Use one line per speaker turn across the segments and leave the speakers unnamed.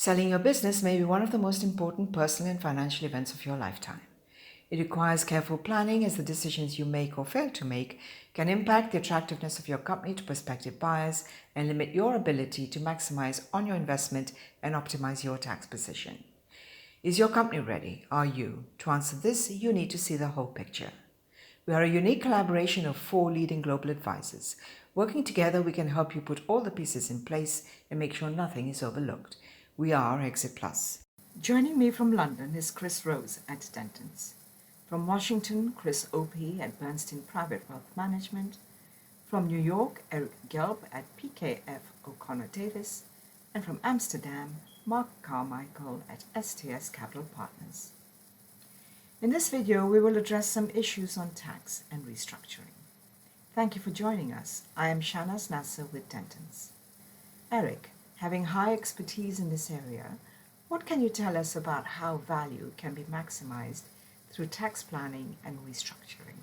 Selling your business may be one of the most important personal and financial events of your lifetime. It requires careful planning as the decisions you make or fail to make can impact the attractiveness of your company to prospective buyers and limit your ability to maximize on your investment and optimize your tax position. Is your company ready? Are you? To answer this, you need to see the whole picture. We are a unique collaboration of 4 leading global advisors. Working together, we can help you put all the pieces in place and make sure nothing is overlooked. We are Exit Plus. Joining me from London is Chris Rose at Bernsteins. From Washington, Chris Opie at Bernstein Private Wealth Management. From New York, Eric Gelb at PKF O'Connor Davis. And from Amsterdam, Mark Carmichael at STS Capital Partners. In this video, we will address some issues on tax and restructuring. Thank you for joining us. I am Shanaz Nasser with Bernsteins. Eric, having high expertise in this area, what can you tell us about how value can be maximized through tax planning and restructuring?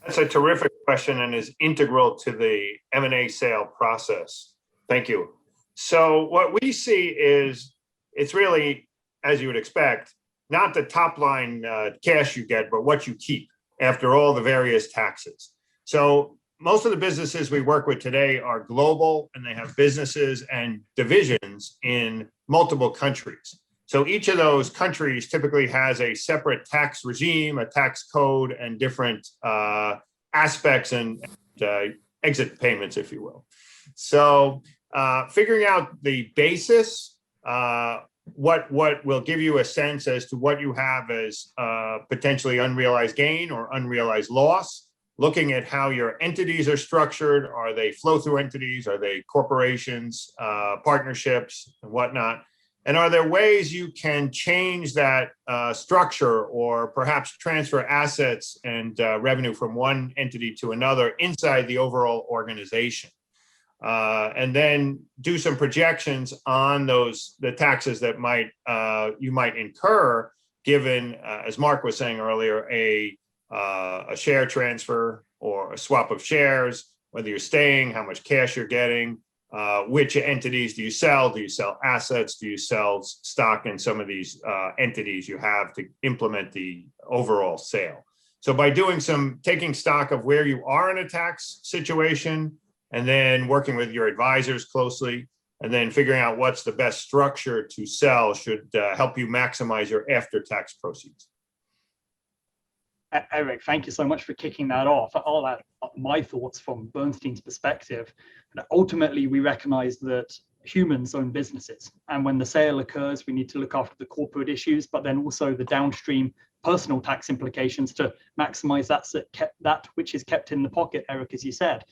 That's a terrific question and is integral to the M&A sale process. Thank you. So what we see is it's really, as you would expect, not the top line cash you get, but what you keep after all the various taxes. So most of the businesses we work with today are global and they have businesses and divisions in multiple countries. So each of those countries typically has a separate tax regime, a tax code, and different aspects and exit payments, if you will. So figuring out the basis, what will give you a sense as to what you have as potentially unrealized gain or unrealized loss, looking at how your entities are structured. Are they flow-through entities? Are they corporations, partnerships, and whatnot? And are there ways you can change that structure or perhaps transfer assets and revenue from one entity to another inside the overall organization? And then do some projections on the taxes that you might incur, given, as Mark was saying earlier, a share transfer or a swap of shares, whether you're staying, how much cash you're getting, which entities do you sell? Do you sell assets? Do you sell stock in some of these entities you have to implement the overall sale? So by taking stock of where you are in a tax situation, and then working with your advisors closely, and then figuring out what's the best structure to sell should help you maximize your after-tax proceeds.
Eric, thank you so much for kicking that off. I'll add my thoughts from Bernstein's perspective. Ultimately, we recognize that humans own businesses. And when the sale occurs, we need to look after the corporate issues, but then also the downstream personal tax implications to maximize that which is kept in the pocket, Eric, as you said.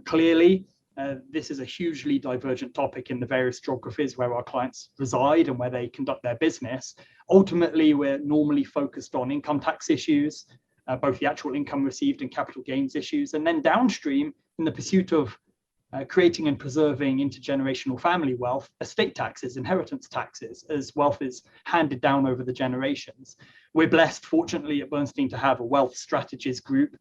Clearly, this is a hugely divergent topic in the various geographies where our clients reside and where they conduct their business. Ultimately, we're normally focused on income tax issues, both the actual income received and capital gains issues, and then downstream in the pursuit of creating and preserving intergenerational family wealth, estate taxes, inheritance taxes, as wealth is handed down over the generations. We're blessed, fortunately, at Bernstein to have a wealth strategies group,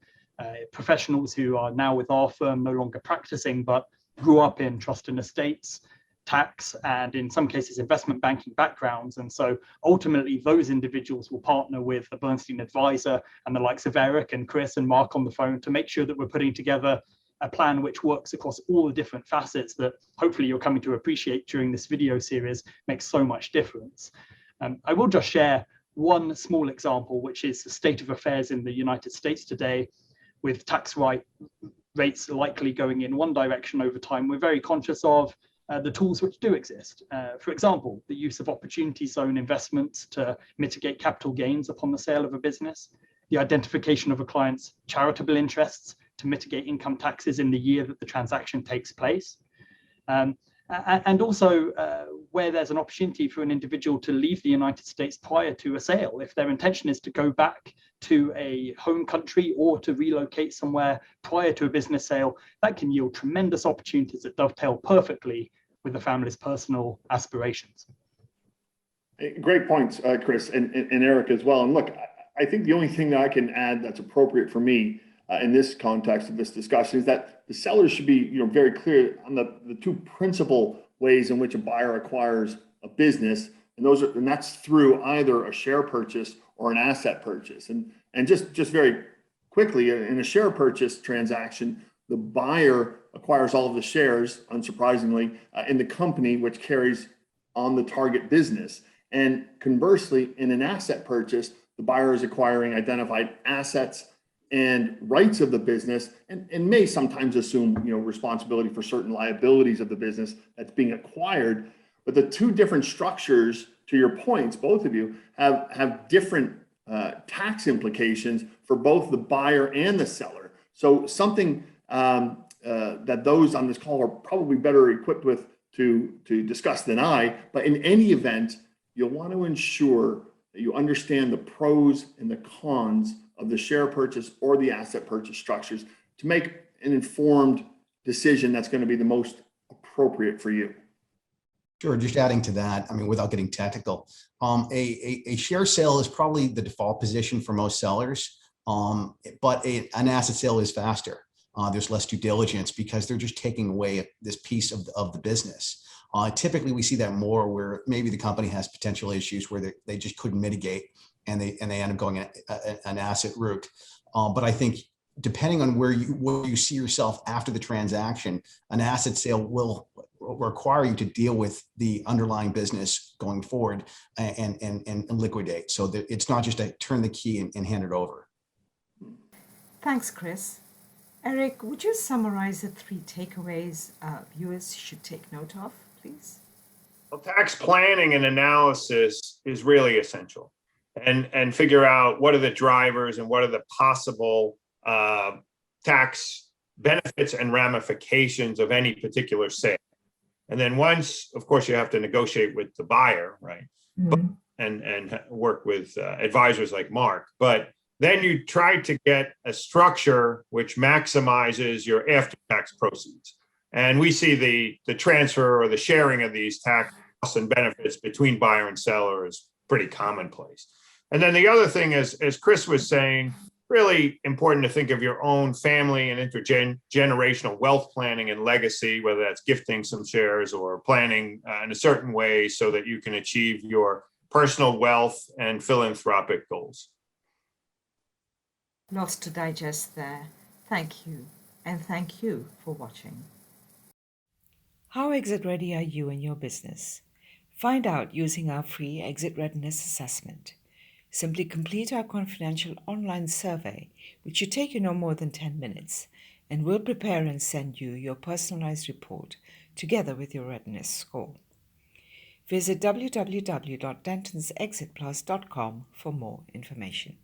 professionals who are now with our firm no longer practicing, but grew up in trust and estates, tax, and in some cases investment banking backgrounds. And so ultimately those individuals will partner with a Bernstein advisor and the likes of Eric and Chris and Mark on the phone to make sure that we're putting together a plan which works across all the different facets that hopefully you're coming to appreciate during this video series makes so much difference. I will just share one small example, which is the state of affairs in the United States today, with tax rates likely going in one direction over time. We're very conscious of the tools which do exist. For example, the use of opportunity zone investments to mitigate capital gains upon the sale of a business, the identification of a client's charitable interests to mitigate income taxes in the year that the transaction takes place. And also where there's an opportunity for an individual to leave the United States prior to a sale, if their intention is to go back to a home country or to relocate somewhere prior to a business sale, that can yield tremendous opportunities that dovetail perfectly with the family's personal aspirations.
Great points, Chris, and Eric as well. And look, I think the only thing that I can add that's appropriate for me in this context of this discussion is that the sellers should be very clear on the two principal ways in which a buyer acquires a business, and that's through either a share purchase or an asset purchase. And just very quickly, in a share purchase transaction, the buyer acquires all of the shares, unsurprisingly, in the company which carries on the target business. And conversely, in an asset purchase, the buyer is acquiring identified assets and rights of the business, and may sometimes assume responsibility for certain liabilities of the business that's being acquired. But the two different structures, to your points, both of you, have different tax implications for both the buyer and the seller. So something that those on this call are probably better equipped with to discuss than I, but in any event, you'll want to ensure that you understand the pros and the cons of the share purchase or the asset purchase structures to make an informed decision that's going to be the most appropriate for you.
Sure. Just adding to that, I mean, without getting technical, a share sale is probably the default position for most sellers, but an asset sale is faster. There's less due diligence because they're just taking away this piece of the business. Typically, we see that more where maybe the company has potential issues where they just couldn't mitigate, and they end up going an asset route. But I think depending on where you see yourself after the transaction, an asset sale will require you to deal with the underlying business going forward and liquidate. So that it's not just to turn the key and hand it over.
Thanks, Chris. Eric, would you summarize the 3 takeaways viewers should take note of, please?
Well, tax planning and analysis is really essential, and figure out what are the drivers and what are the possible tax benefits and ramifications of any particular sale. And then once, of course, you have to negotiate with the buyer, right?
Mm-hmm.
And work with advisors like Mark. But then you try to get a structure which maximizes your after-tax proceeds. And we see the transfer or the sharing of these tax costs and benefits between buyer and seller is pretty commonplace. And then the other thing is, as Chris was saying, really important to think of your own family and intergenerational wealth planning and legacy, whether that's gifting some shares or planning in a certain way so that you can achieve your personal wealth and philanthropic goals.
Lots to digest there. Thank you. And thank you for watching. How exit ready are you and your business? Find out using our free exit readiness assessment. Simply complete our confidential online survey, which should take you no more than 10 minutes, and we'll prepare and send you your personalized report together with your readiness score. Visit www.dentonsexitplus.com for more information.